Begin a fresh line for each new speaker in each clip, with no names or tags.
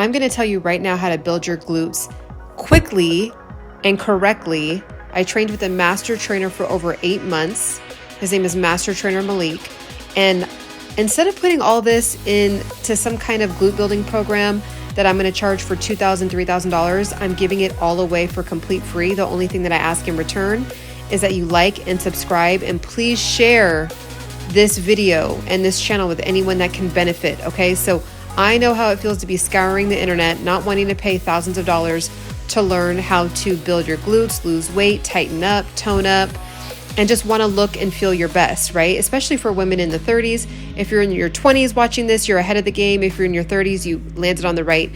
I'm going to tell you right now how to build your glutes quickly and correctly. I trained with a master trainer for over 8 months. His name is Master Trainer Malik. And instead of putting all this into some kind of glute building program that I'm going to charge for $2,000, $3,000, I'm giving it all away for complete free. The only thing that I ask in return is that you like and subscribe, and please share this video and this channel with anyone that can benefit. Okay, so I know how it feels to be scouring the internet, not wanting to pay thousands of dollars to learn how to build your glutes, lose weight, tighten up, tone up, and just want to look and feel your best, right? Especially for women in the 30s. If you're in your 20s watching this, you're ahead of the game. If you're in your 30s, you landed on the right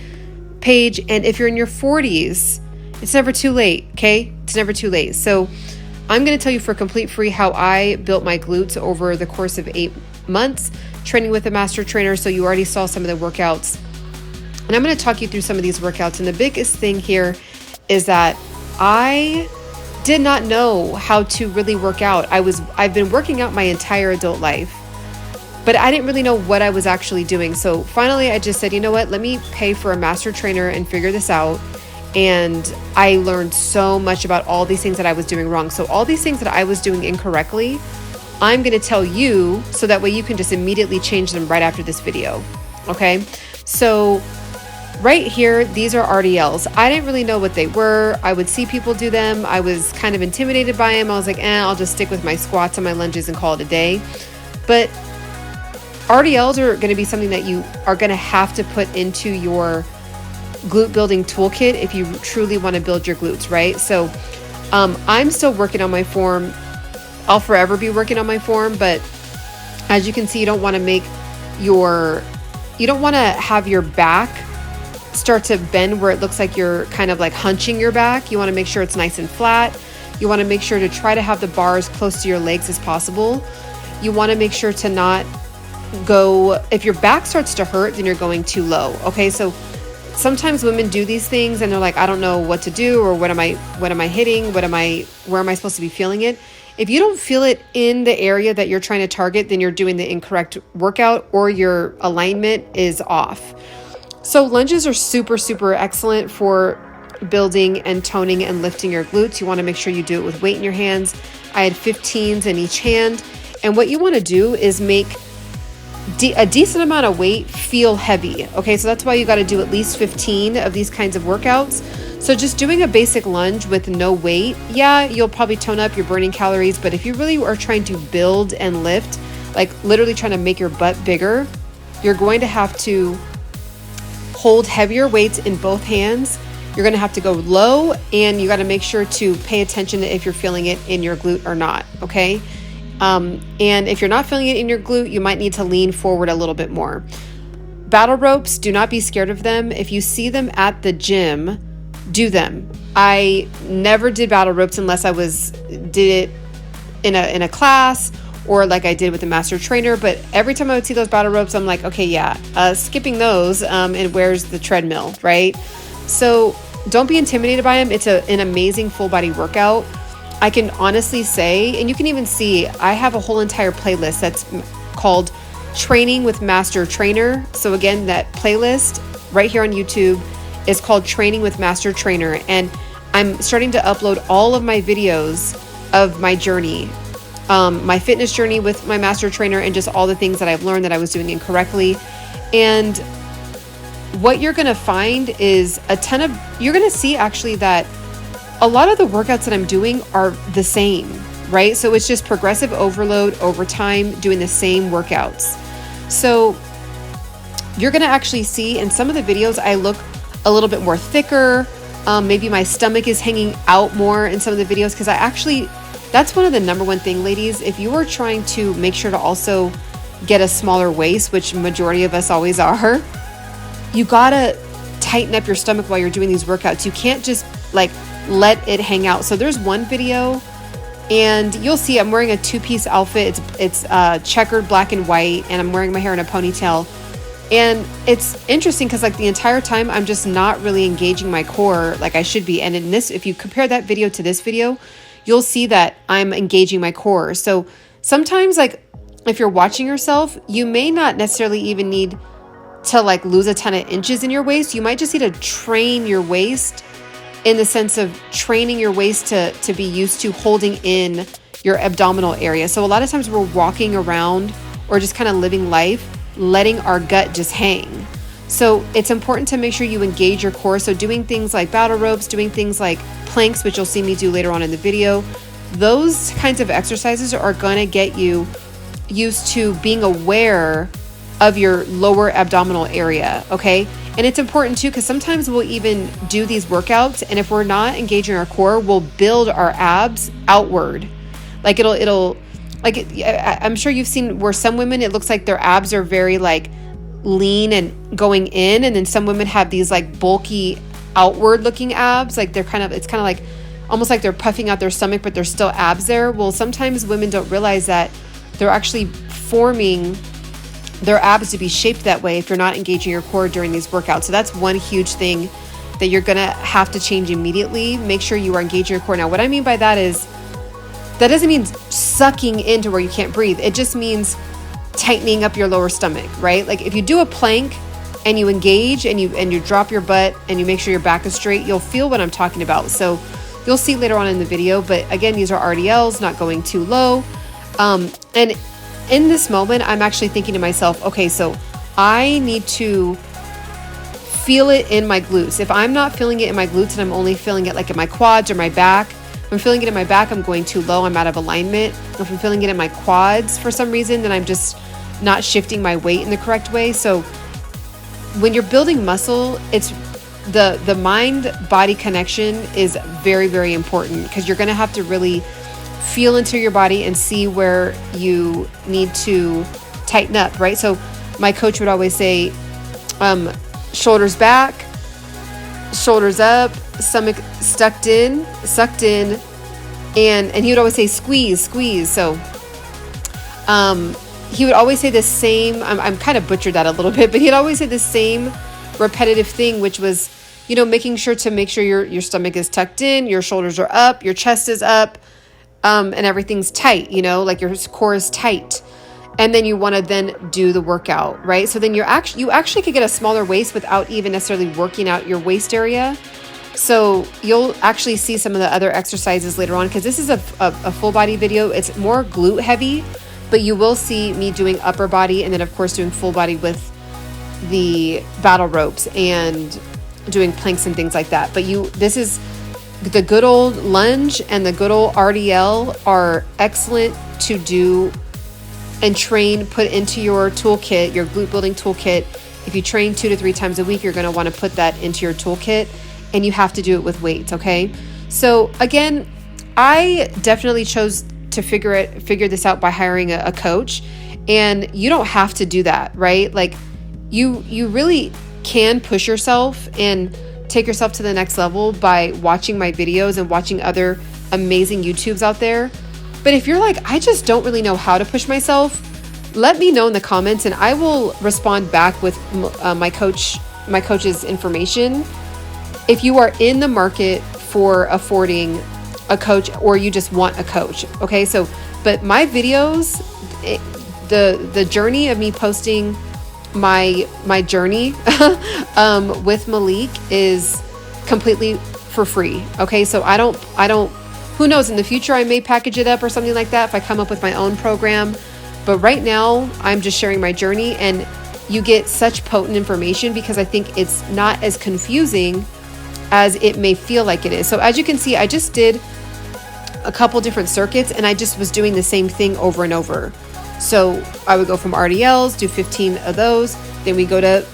page. And if you're in your 40s, it's never too late, okay? It's never too late. So I'm going to tell you for complete free how I built my glutes over the course of 8 months, training with a master trainer. So you already saw some of the workouts. And I'm going to talk you through some of these workouts. And the biggest thing here is that I did not know how to really work out. I've been working out my entire adult life, but I didn't really know what I was actually doing. So finally I just said, you know what, let me pay for a master trainer and figure this out. And I learned so much about all these things that I was doing wrong. So all these things that I was doing incorrectly, I'm going to tell you so that way you can just immediately change them right after this video. Okay. So right here, these are RDLs. I didn't really know what they were. I would see people do them. I was kind of intimidated by them. I was like, I'll just stick with my squats and my lunges and call it a day. But RDLs are going to be something that you are going to have to put into your glute building toolkit if you truly want to build your glutes, right? So I'm still working on my form. I'll forever be working on my form, but as you can see, you don't want to have your back start to bend where it looks like you're kind of like hunching your back. You want to make sure it's nice and flat. You want to make sure to try to have the bar as close to your legs as possible. You want to make sure to not go, if your back starts to hurt, then you're going too low. Okay, so sometimes women do these things and they're like, I don't know what to do, or what am I hitting? Where am I supposed to be feeling it? If you don't feel it in the area that you're trying to target, then you're doing the incorrect workout or your alignment is off. So lunges are super, super excellent for building and toning and lifting your glutes. You want to make sure you do it with weight in your hands. I had 15s in each hand. And what you want to do is make a decent amount of weight feel heavy. Okay, so that's why you got to do at least 15 of these kinds of workouts. So just doing a basic lunge with no weight, yeah, you'll probably tone up, you're burning calories. But if you really are trying to build and lift, like literally trying to make your butt bigger, you're going to have to hold heavier weights in both hands. You're going to have to go low, and you got to make sure to pay attention to if you're feeling it in your glute or not. Okay. And if you're not feeling it in your glute, you might need to lean forward a little bit more. Battle ropes, do not be scared of them. If you see them at the gym, do them. I never did battle ropes unless did it in a class, or like I did with the master trainer. But every time I would see those battle ropes, I'm like, okay, yeah, skipping those, and where's the treadmill, right? So don't be intimidated by them. It's an amazing full body workout. I can honestly say, and you can even see, I have a whole entire playlist that's called Training with Master Trainer. So again, that playlist right here on YouTube is called Training with Master Trainer. And I'm starting to upload all of my videos of my journey, my fitness journey with my master trainer, and just all the things that I've learned that I was doing incorrectly. And what you're going to find is you're going to see actually that a lot of the workouts that I'm doing are the same, right? So it's just progressive overload over time, doing the same workouts. So you're going to actually see in some of the videos, I look a little bit more thicker. Maybe my stomach is hanging out more in some of the videos, because that's one of the number one thing, ladies. If you are trying to make sure to also get a smaller waist, which majority of us always are, you gotta tighten up your stomach while you're doing these workouts. You can't just like let it hang out. So there's one video, and you'll see I'm wearing a two-piece outfit. It's checkered black and white, and I'm wearing my hair in a ponytail. And it's interesting because like the entire time I'm just not really engaging my core like I should be. And in this, if you compare that video to this video, you'll see that I'm engaging my core. So sometimes, like if you're watching yourself, you may not necessarily even need to like lose a ton of inches in your waist. You might just need to train your waist in the sense of training your waist to be used to holding in your abdominal area. So a lot of times we're walking around or just kind of living life, letting our gut just hang. So it's important to make sure you engage your core. So doing things like battle ropes, doing things like planks, which you'll see me do later on in the video, those kinds of exercises are going to get you used to being aware of your lower abdominal area, okay? And it's important too, because sometimes we'll even do these workouts, and if we're not engaging our core, we'll build our abs outward. Like I'm sure you've seen where some women, it looks like their abs are very like lean and going in, and then some women have these like bulky outward looking abs. Like it's kind of like almost like they're puffing out their stomach, but there's still abs there. Well, sometimes women don't realize that they're actually forming their abs to be shaped that way if you're not engaging your core during these workouts. So that's one huge thing that you're going to have to change immediately. Make sure you are engaging your core. Now, what I mean by that is, that doesn't mean sucking into where you can't breathe. It just means tightening up your lower stomach, right? Like if you do a plank and you engage and you drop your butt and you make sure your back is straight, you'll feel what I'm talking about. So you'll see later on in the video, but again, these are RDLs, not going too low. And in this moment, I'm actually thinking to myself, okay, so I need to feel it in my glutes. If I'm not feeling it in my glutes and I'm only feeling it like in my quads or my back, if I'm feeling it in my back, I'm going too low, I'm out of alignment. If I'm feeling it in my quads for some reason, then I'm just not shifting my weight in the correct way. So when you're building muscle, it's the mind-body connection is very, very important, because you're going to have to really feel into your body and see where you need to tighten up, right? So my coach would always say, shoulders back, shoulders up, stomach sucked in, and he would always say squeeze. So he would always say the same, I'm kind of butchered that a little bit, but he'd always say the same repetitive thing, which was, making sure your stomach is tucked in, your shoulders are up, your chest is up, and everything's tight, like your core is tight. And then you want to then do the workout, right? So then you actually could get a smaller waist without even necessarily working out your waist area. So you'll actually see some of the other exercises later on, because this is a full body video. It's more glute heavy, but you will see me doing upper body, and then of course doing full body with the battle ropes and doing planks and things like that. But this is the good old lunge and the good old RDL are excellent to do and train, put into your toolkit, your glute building toolkit. If you train 2 to 3 times a week, you're going to want to put that into your toolkit, and you have to do it with weights. Okay. So again, I definitely chose to figure this out by hiring a coach, and you don't have to do that, right? Like you really can push yourself and take yourself to the next level by watching my videos and watching other amazing YouTubes out there. But if you're like, I just don't really know how to push myself, let me know in the comments, and I will respond back with my coach's information. If you are in the market for affording a coach, or you just want a coach, okay? So, but my videos, the journey of me posting my journey with Malik is completely for free, okay? So I don't, who knows, in the future I may package it up or something like that if I come up with my own program. But right now I'm just sharing my journey, and you get such potent information because I think it's not as confusing as it may feel like it is. So as you can see, I just did a couple different circuits, and I just was doing the same thing over and over. So I would go from RDLs, do 15 of those, then we go to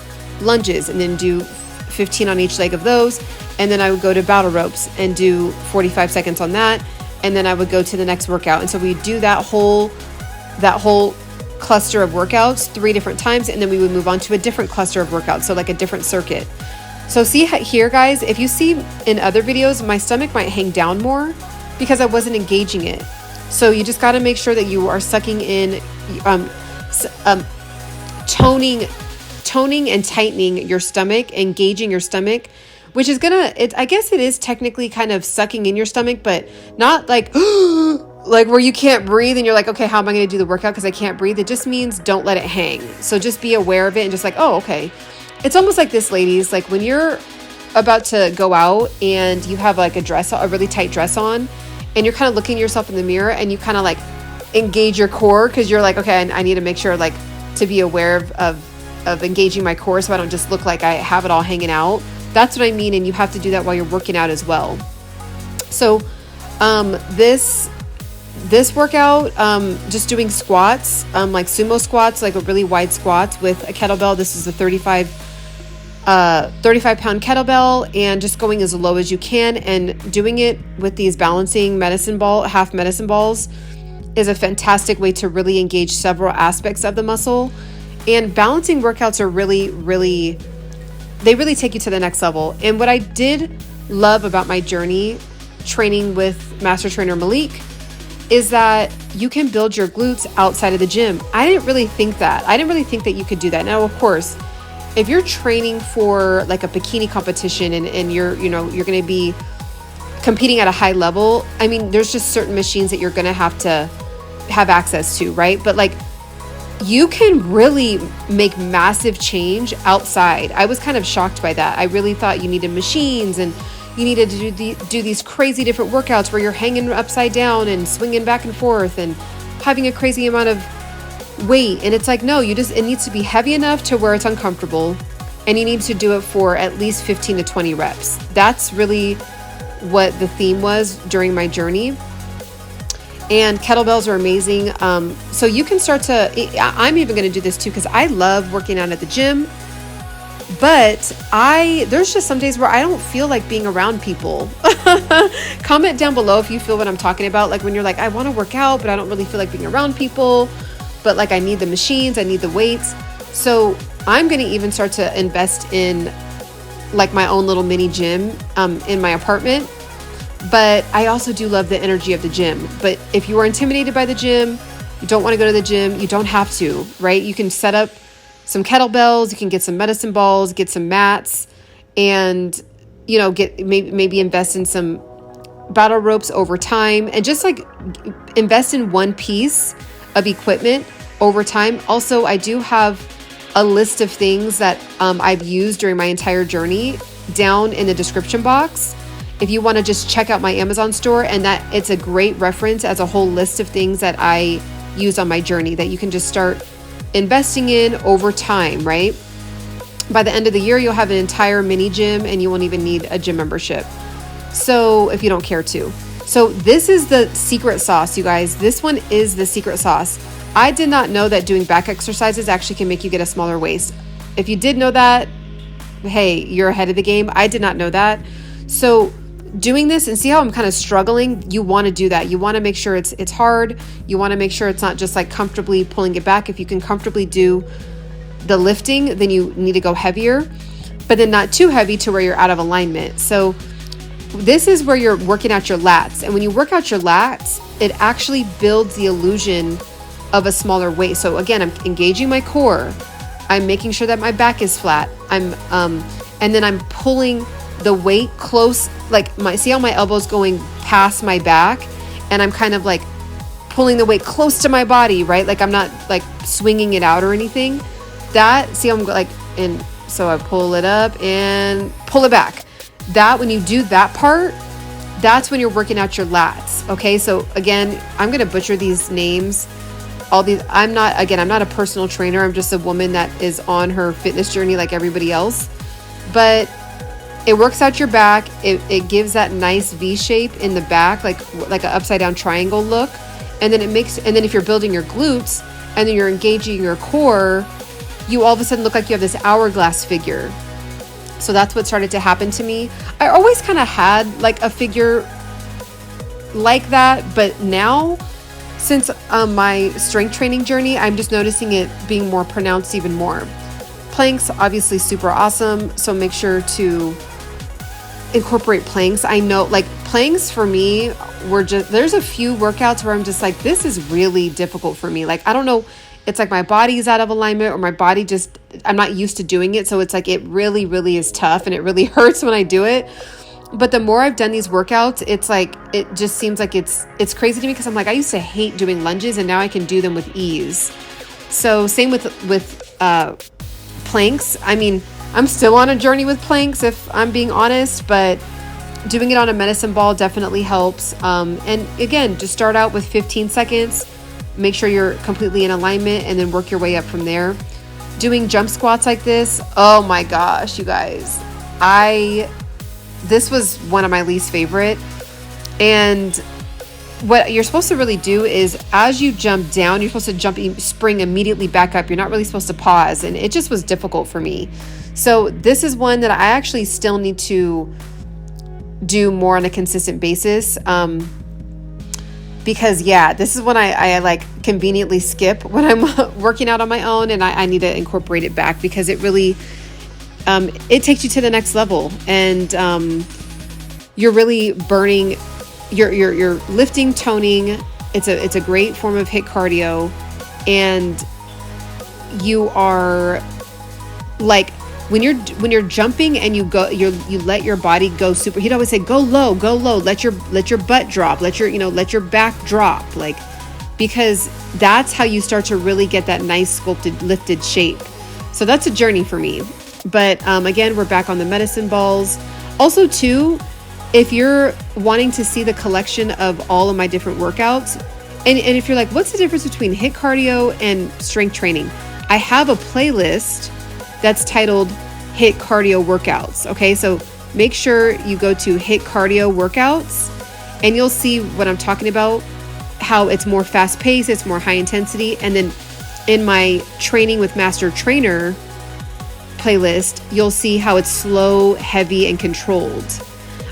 lunges and then do 15 on each leg of those, and then I would go to battle ropes and do 45 seconds on that, and then I would go to the next workout. And so we do that whole cluster of workouts 3 different times, and then we would move on to a different cluster of workouts, so like a different circuit. So see here, guys, if you see in other videos, my stomach might hang down more because I wasn't engaging it. So you just got to make sure that you are sucking in, toning and tightening your stomach, engaging your stomach, which is I guess it is technically kind of sucking in your stomach, but not like, like where you can't breathe and you're like, okay, how am I going to do the workout because I can't breathe? It just means don't let it hang. So just be aware of it and just like, oh, okay. It's almost like this, ladies, like when you're about to go out and you have like a really tight dress on, and you're kind of looking at yourself in the mirror and you kind of like engage your core because you're like, okay, I need to make sure like to be aware of engaging my core so I don't just look like I have it all hanging out. That's what I mean. And you have to do that while you're working out as well. So this workout, just doing squats, like sumo squats, like a really wide squats with a kettlebell. This is a 35 pound kettlebell, and just going as low as you can and doing it with these balancing half medicine balls is a fantastic way to really engage several aspects of the muscle. And balancing workouts are they really take you to the next level. And what I did love about my journey training with Master Trainer Malik is that you can build your glutes outside of the gym. I didn't really think that you could do that. Now, of course, if you're training for like a bikini competition and you're going to be competing at a high level, I mean, there's just certain machines that you're going to have access to, right? But like, you can really make massive change outside. I was kind of shocked by that. I really thought you needed machines and you needed to do these crazy different workouts where you're hanging upside down and swinging back and forth and having a crazy amount of weight. And it's like, no, it needs to be heavy enough to where it's uncomfortable, and you need to do it for at least 15 to 20 reps. That's really what the theme was during my journey. And kettlebells are amazing. So you can I'm even going to do this too, because I love working out at the gym. But there's just some days where I don't feel like being around people. Comment down below if you feel what I'm talking about. Like when you're like, I want to work out, but I don't really feel like being around people. But like I need the machines, I need the weights. So I'm going to even start to invest in like my own little mini gym in my apartment. But I also do love the energy of the gym. But if you are intimidated by the gym, you don't want to go to the gym, you don't have to, right? You can set up some kettlebells, you can get some medicine balls, get some mats, and get maybe invest in some battle ropes over time, and just like invest in one piece of equipment over time. Also, I do have a list of things that I've used during my entire journey down in the description box. If you want to just check out my Amazon store, and that it's a great reference as a whole list of things that I use on my journey that you can just start investing in over time, right? By the end of the year, you'll have an entire mini gym and you won't even need a gym membership. So if you don't care to. So this is the secret sauce, you guys. This one is the secret sauce. I did not know that doing back exercises actually can make you get a smaller waist. If you did know that, hey, you're ahead of the game. I did not know that. So doing this, and see how I'm kind of struggling, you want to do that. You want to make sure it's hard. You want to make sure it's not just like comfortably pulling it back. If you can comfortably do the lifting, then you need to go heavier, but then not too heavy to where you're out of alignment. So this is where you're working out your lats. And when you work out your lats, it actually builds the illusion of a smaller waist. So again, I'm engaging my core. I'm making sure that my back is flat. And then I'm pulling the weight close, like see how my elbow's going past my back, and I'm kind of like pulling the weight close to my body, right? Like I'm not like swinging it out or anything. See how I'm like, and so I pull it up and pull it back. That when you do that part, that's when you're working out your lats. Okay. So again, I'm going to butcher these names. I'm not a personal trainer. I'm just a woman that is on her fitness journey like everybody else, but it works out your back. It gives that nice V shape in the back, like an upside down triangle look. And then if you're building your glutes and then you're engaging your core, you all of a sudden look like you have this hourglass figure. So that's what started to happen to me. I always kind of had like a figure like that, but now since my strength training journey, I'm just noticing it being more pronounced even more. Planks, obviously super awesome. So make sure to incorporate planks. I know like planks for me there's a few workouts where I'm just like, this is really difficult for me. Like, I don't know, it's like my body's out of alignment, or my body I'm not used to doing it. So it's like, it really, really is tough, and it really hurts when I do it. But the more I've done these workouts, it's like, it just seems like it's crazy to me, because I'm like, I used to hate doing lunges and now I can do them with ease. So same with planks. I mean, I'm still on a journey with planks, if I'm being honest, but doing it on a medicine ball definitely helps. And again, just start out with 15 seconds, make sure you're completely in alignment, and then work your way up from there. Doing jump squats like this, oh my gosh, you guys, this was one of my least favorite. And what you're supposed to really do is, as you jump down, you're supposed to spring immediately back up. You're not really supposed to pause. And it just was difficult for me. So this is one that I actually still need to do more on a consistent basis. Because this is when I like conveniently skip when I'm working out on my own, and I need to incorporate it back, because it really, it takes you to the next level, and you're really burning, you're lifting, toning. It's a great form of HIIT cardio, and you are like, when you're jumping and you let your body go super, he'd always say, go low, let your butt drop, let your back drop, like, because that's how you start to really get that nice sculpted, lifted shape. So that's a journey for me. But again, we're back on the medicine balls. Also too, if you're wanting to see the collection of all of my different workouts, and if you're like, what's the difference between HIIT cardio and strength training? I have a playlist that's titled HIIT cardio workouts. Okay, so make sure you go to HIIT cardio workouts, and you'll see what I'm talking about, how it's more fast paced, it's more high intensity. And then in my training with Master Trainer playlist, you'll see how it's slow, heavy, and controlled.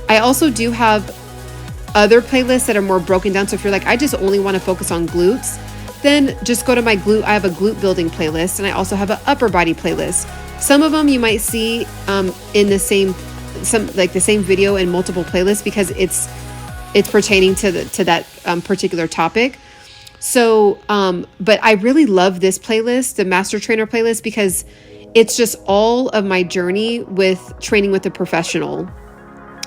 I also do have other playlists that are more broken down. So if you're like, I just only want to focus on glutes, then just go to my glute. I have a glute building playlist, and I also have an upper body playlist. Some of them you might see in the same video in multiple playlists, because it's pertaining to that particular topic. So, but I really love this playlist, the Master Trainer playlist, because it's just all of my journey with training with a professional.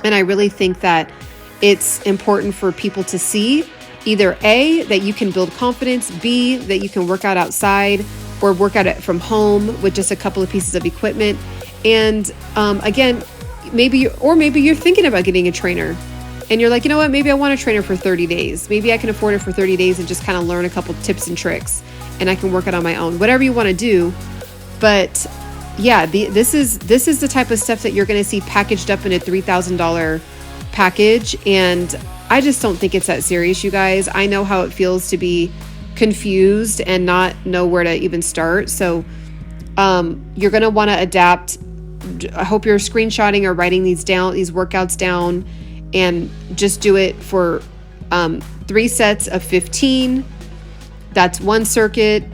And I really think that it's important for people to see either A, that you can build confidence, B, that you can work out outside or work out from home with just a couple of pieces of equipment. And again, maybe you're thinking about getting a trainer, and you're like, you know what, maybe I want a trainer for 30 days. Maybe I can afford it for 30 days and just kind of learn a couple tips and tricks, and I can work it on my own, whatever you want to do. But yeah, this is the type of stuff that you're going to see packaged up in a $3,000 package. And I just don't think it's that serious, you guys. I know how it feels to be confused and not know where to even start. So you're going to want to adapt. I hope you're screenshotting or writing these workouts down, and just do it for 3 sets of 15. That's one circuit.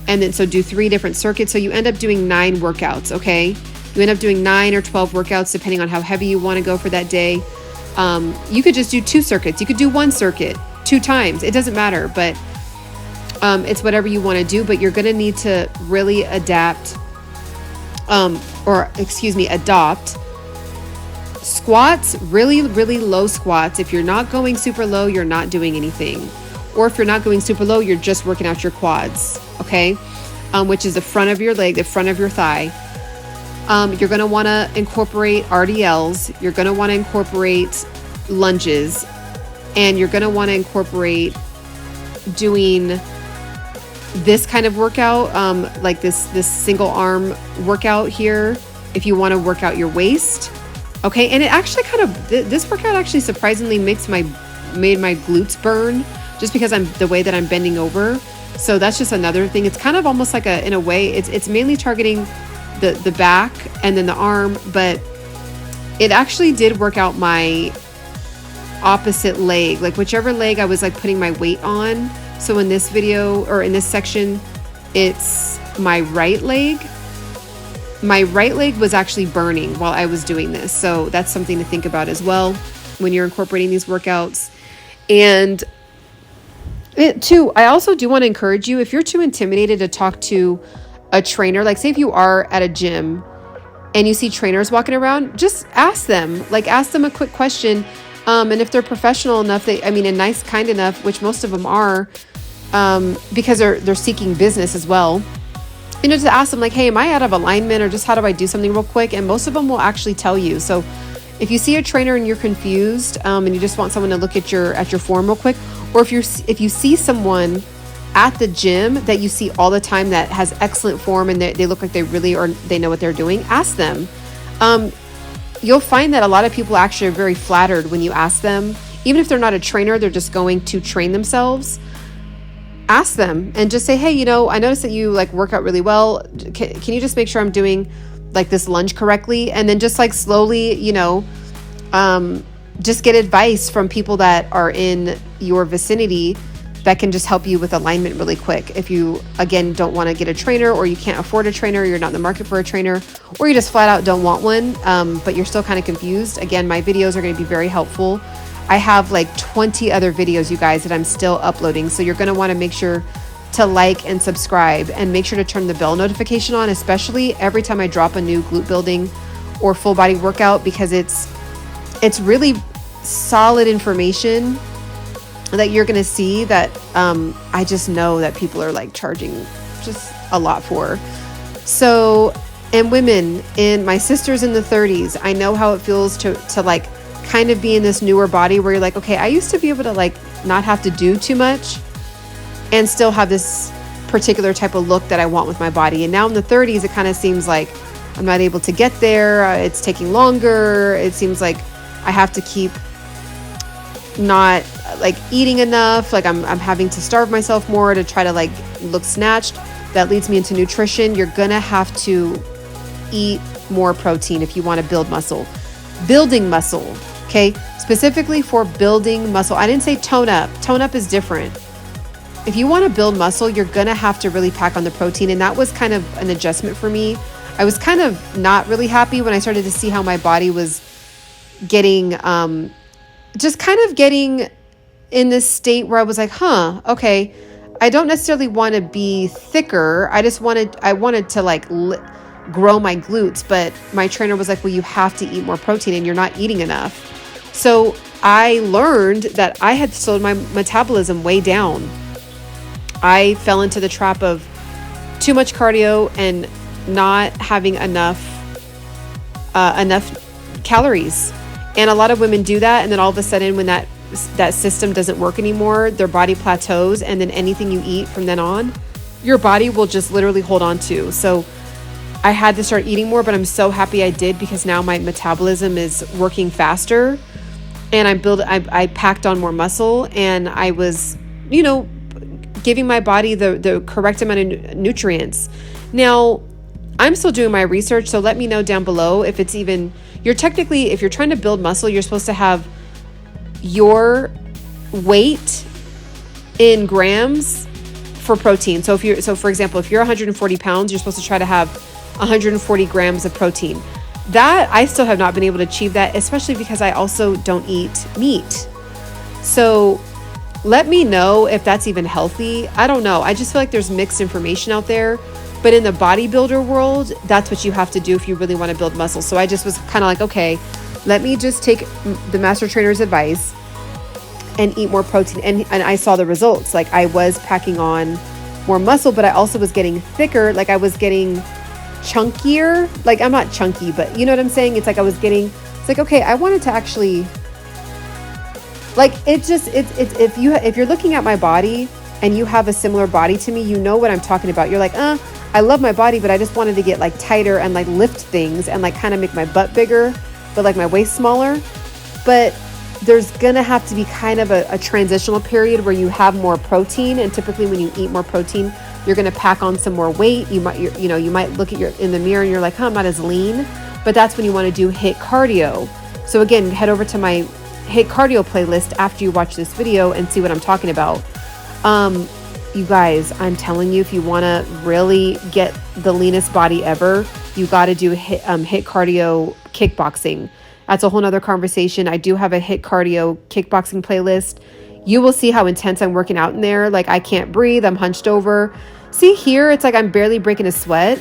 And then so do 3 different circuits. So you end up doing 9 workouts. Okay. You end up doing 9 or 12 workouts, depending on how heavy you want to go for that day. You could just do 2 circuits. You could do 1 circuit 2 times. It doesn't matter, but it's whatever you want to do. But you're going to need to really adopt squats, really, really low squats. If you're not going super low, you're not doing anything. Or if you're not going super low, you're just working out your quads, okay? Which is the front of your leg, the front of your thigh. You're going to want to incorporate RDLs. You're going to want to incorporate lunges. And you're going to want to incorporate doing this kind of workout, like this single arm workout here, if you want to work out your waist. Okay, and it actually this workout actually surprisingly made my glutes burn, just because the way that I'm bending over. So that's just another thing. It's kind of almost like in a way, it's mainly targeting the back and then the arm, but it actually did work out my opposite leg, like whichever leg I was like putting my weight on. So in this video, or in this section, it's my right leg. My right leg was actually burning while I was doing this. So that's something to think about as well when you're incorporating these workouts. And I also do want to encourage you, if you're too intimidated to talk to a trainer, like say if you are at a gym and you see trainers walking around, just ask them a quick question. And if they're professional enough, and nice, kind enough, which most of them are, because they're seeking business as well, to ask them like, hey, am I out of alignment, or just how do I do something real quick? And most of them will actually tell you. So if you see a trainer and you're confused, and you just want someone to look at your form real quick, or if you see someone at the gym that you see all the time that has excellent form and they look like they know what they're doing, ask them. You'll find that a lot of people actually are very flattered when you ask them, even if they're not a trainer, they're just going to train themselves. Ask them and just say, hey, I noticed that you work out really well. Can you just make sure I'm doing this lunge correctly? And then just slowly, just get advice from people that are in your vicinity that can just help you with alignment really quick. If you, again, don't want to get a trainer, or you can't afford a trainer, you're not in the market for a trainer, or you just flat out don't want one, but you're still kind of confused, again, my videos are going to be very helpful. I have 20 other videos, you guys, that I'm still uploading. So you're going to want to make sure to like and subscribe, and make sure to turn the bell notification on, especially every time I drop a new glute building or full body workout, because it's really solid information that you're going to see that I just know that people are charging just a lot for. So, and women, my sisters in the 30s, I know how it feels to kind of be in this newer body where you're okay, I used to be able to not have to do too much and still have this particular type of look that I want with my body. And now in the 30s, it kind of seems like I'm not able to get there. It's taking longer. It seems like I have to keep not eating enough. I'm having to starve myself more to try to look snatched. That leads me into nutrition. You're gonna have to eat more protein if you want to build muscle. Building muscle, okay? Specifically for building muscle. I didn't say tone up. Tone up is different. If you want to build muscle, you're gonna have to really pack on the protein, and that was kind of an adjustment for me. I was kind of not really happy when I started to see how my body was getting just kind of getting in this state where I was okay, I don't necessarily want to be thicker. I wanted to grow my glutes, but my trainer was well, you have to eat more protein and you're not eating enough. So I learned that I had slowed my metabolism way down. I fell into the trap of too much cardio and not having enough calories. And a lot of women do that, and then all of a sudden when that system doesn't work anymore, their body plateaus, and then anything you eat from then on, your body will just literally hold on to. So I had to start eating more, but I'm so happy I did, because now my metabolism is working faster, and I packed on more muscle, and I was, giving my body the correct amount of nutrients. Now, I'm still doing my research, so let me know down below if it's even, if you're trying to build muscle, you're supposed to have your weight in grams for protein. So for example, if you're 140 pounds, you're supposed to try to have 140 grams of protein. That, I still have not been able to achieve that, especially because I also don't eat meat. So let me know if that's even healthy. I don't know. I just feel like there's mixed information out there. But in the bodybuilder world, that's what you have to do if you really want to build muscle. So I just was kind of okay, let me just take the master trainer's advice and eat more protein. And I saw the results. I was packing on more muscle, but I also was getting thicker. I was getting chunkier. I'm not chunky, but you know what I'm saying? It's okay, I wanted to actually, if you're looking at my body and you have a similar body to me, you know what I'm talking about. You're I love my body, but I just wanted to get tighter and lift things and kind of make my butt bigger, but my waist smaller. But there's gonna have to be kind of a transitional period where you have more protein, and typically when you eat more protein, you're gonna pack on some more weight. You might look at in the mirror and you're I'm not as lean, but that's when you want to do HIIT cardio. So again, head over to my HIIT cardio playlist after you watch this video and see what I'm talking about. You guys, I'm telling you, if you want to really get the leanest body ever, you got to do HIIT cardio kickboxing. That's a whole nother conversation. I do have a HIIT cardio kickboxing playlist. You will see how intense I'm working out in there. I can't breathe. I'm hunched over. See here, it's I'm barely breaking a sweat.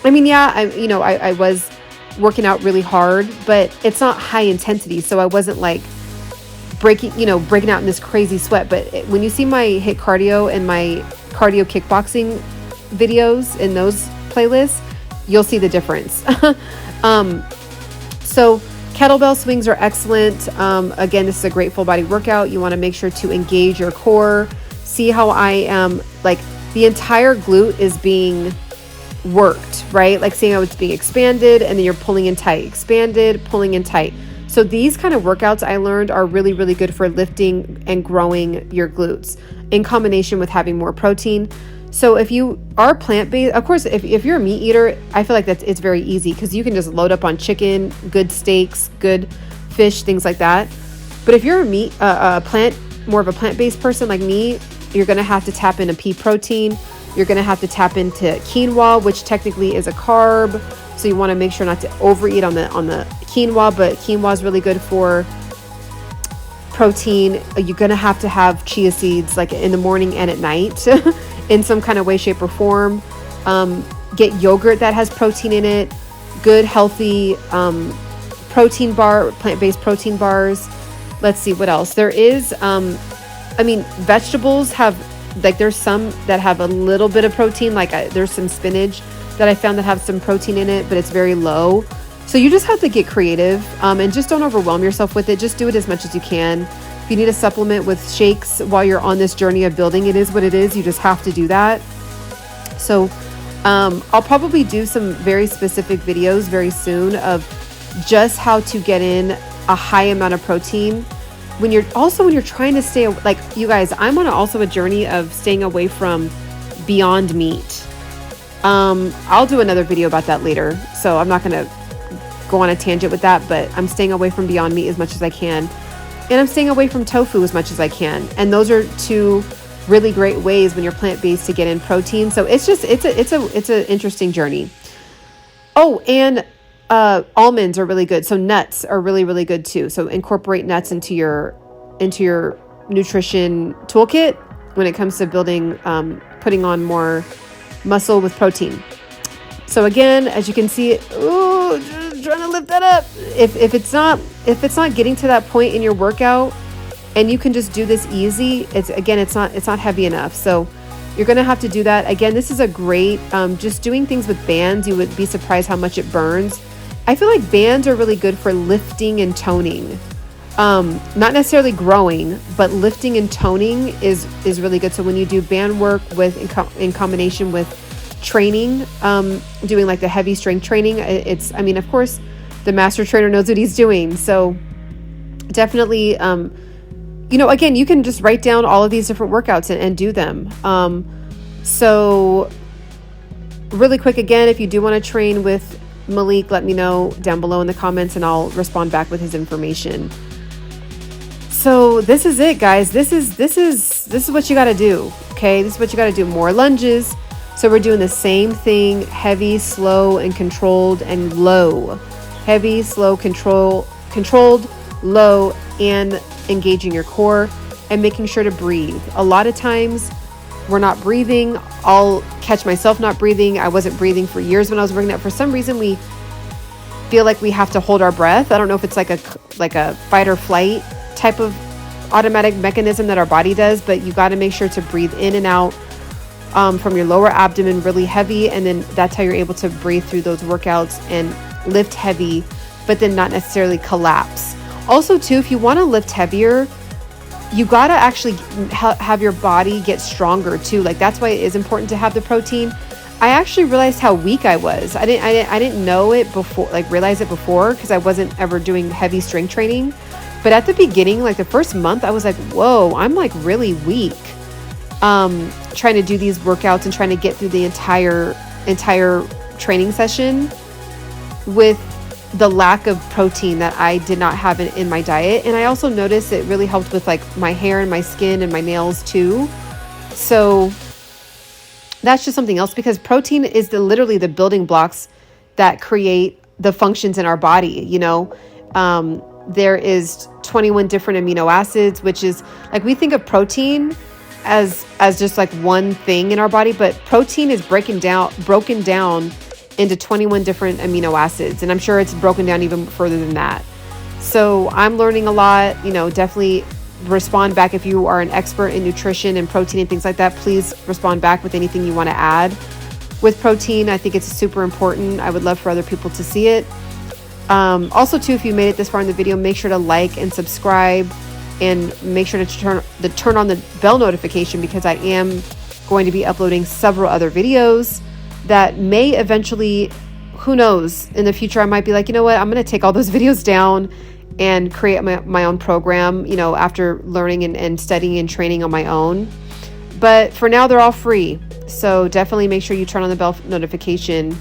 I mean, yeah, I was working out really hard, but it's not high intensity. So I wasn't like breaking out in this crazy sweat. But when you see my HIIT cardio and my cardio kickboxing videos in those playlists, you'll see the difference. So kettlebell swings are excellent. Again, this is a great full body workout. You want to make sure to engage your core. See how I am, like the entire glute is being worked, right? Like seeing how it's being expanded and then you're pulling in tight, expanded, pulling in tight. So these kind of workouts I learned are really, really good for lifting and growing your glutes in combination with having more protein. So if you are plant-based, of course, if you're a meat eater, I feel like it's very easy because you can just load up on chicken, good steaks, good fish, things like that. But if you're more of a plant-based person like me, you're going to have to tap into pea protein. You're going to have to tap into quinoa, which technically is a carb. So you want to make sure not to overeat on the quinoa, but quinoa is really good for protein. You're going to have chia seeds like in the morning and at night in some kind of way, shape, or form. Get yogurt that has protein in it. Good, healthy protein bar, plant-based protein bars. Let's see what else. There is, vegetables have, like there's some that have a little bit of protein. Like there's some spinach that I found that have some protein in it, but it's very low. So you just have to get creative and just don't overwhelm yourself with it. Just do it as much as you can. If you need a supplement with shakes while you're on this journey of building, it is what it is. You just have to do that. So I'll probably do some very specific videos very soon of just how to get in a high amount of protein. When you're trying to stay, like you guys, I'm on a journey of staying away from Beyond Meat. I'll do another video about that later. So I'm not going to go on a tangent with that, but I'm staying away from Beyond Meat as much as I can. And I'm staying away from tofu as much as I can. And those are two really great ways when you're plant-based to get in protein. So it's an interesting journey. Oh, and almonds are really good. So nuts are really, really good too. So incorporate nuts into your nutrition toolkit when it comes to building, putting on more muscle with protein. So again, as you can see, just trying to lift that up. If it's not getting to that point in your workout and you can just do this easy, it's not heavy enough. So you're going to have to do that. Again, this is a great, just doing things with bands. You would be surprised how much it burns. I feel like bands are really good for lifting and toning. Not necessarily growing, but lifting and toning is really good. So when you do band work in combination with training, doing like the heavy strength training, of course the master trainer knows what he's doing. So definitely, again, you can just write down all of these different workouts and do them. So really quick, again, if you do want to train with Malik, let me know down below in the comments and I'll respond back with his information. So this is it, guys. This is what you got to do. Okay. This is what you got to do. More lunges. So we're doing the same thing, heavy, slow, and controlled and low. Heavy, slow, controlled, low, and engaging your core and making sure to breathe. A lot of times we're not breathing. I'll catch myself not breathing. I wasn't breathing for years when I was working out. For some reason, we feel like we have to hold our breath. I don't know if it's like a fight or flight type of automatic mechanism that our body does, but you got to make sure to breathe in and out from your lower abdomen really heavy. And then that's how you're able to breathe through those workouts and lift heavy, but then not necessarily collapse. Also too, if you want to lift heavier, you got to actually have your body get stronger too. Like that's why it is important to have the protein. I actually realized how weak I was. I didn't know it before, like realize it before, because I wasn't ever doing heavy strength training. But at the beginning, like the first month, I was like, whoa, I'm like really weak. Trying to do these workouts and trying to get through the entire training session with the lack of protein that I did not have in my diet. And I also noticed it really helped with like my hair and my skin and my nails too. So that's just something else, because protein is literally the building blocks that create the functions in our body. There is 21 different amino acids, which is like, we think of protein as just like one thing in our body, but protein is broken down into 21 different amino acids. And I'm sure it's broken down even further than that. So I'm learning a lot. Definitely respond back if you are an expert in nutrition and protein and things like that. Please respond back with anything you want to add with protein. I think it's super important. I would love for other people to see it. Also too, if you made it this far in the video, make sure to like and subscribe, and make sure to turn on the bell notification, because I am going to be uploading several other videos that may eventually, who knows, in the future I might be like, you know what, I'm going to take all those videos down and create my own program, after learning and studying and training on my own. But for now, they're all free. So definitely make sure you turn on the bell notification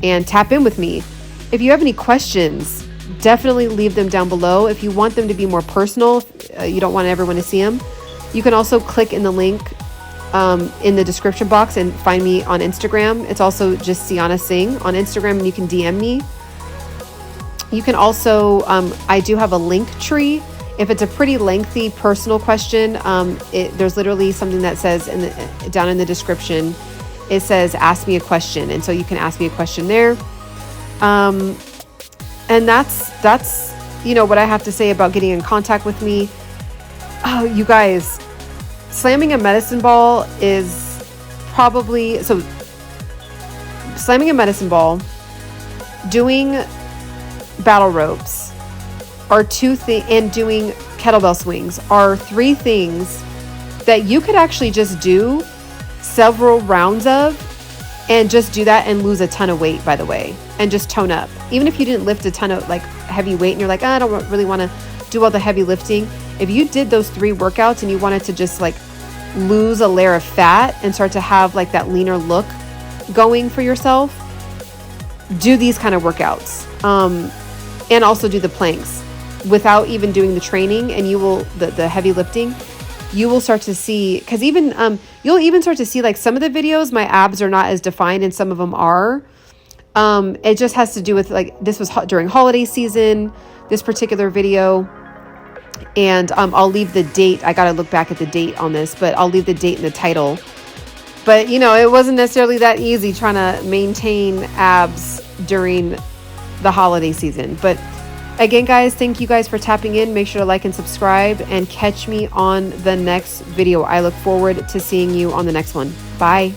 and tap in with me. If you have any questions, definitely leave them down below. If you want them to be more personal, you don't want everyone to see them, you can also click in the link in the description box and find me on Instagram. It's also just Sienna Singh on Instagram, and you can DM me. You can also, I do have a link tree. If it's a pretty lengthy personal question, there's literally something that says down in the description, it says, ask me a question. And so you can ask me a question there. And that's, what I have to say about getting in contact with me. Oh, you guys, slamming a medicine ball is probably, so slamming a medicine ball, doing battle ropes are two things, and doing kettlebell swings are three things that you could actually just do several rounds of, and just do that and lose a ton of weight, by the way, and just tone up. Even if you didn't lift a ton of heavy weight and you're like, I don't really want to do all the heavy lifting. If you did those 3 workouts and you wanted to just lose a layer of fat and start to have that leaner look going for yourself, do these kind of workouts. And also do the planks without even doing the training, and you will, the heavy lifting, you will start to see, because even you'll even start to see some of the videos, my abs are not as defined and some of them are. It just has to do with this was during holiday season, this particular video. And I'll leave the date. I got to look back at the date on this, but I'll leave the date in the title. But it wasn't necessarily that easy trying to maintain abs during the holiday season. But again, guys, thank you guys for tapping in. Make sure to like and subscribe, and catch me on the next video. I look forward to seeing you on the next one. Bye.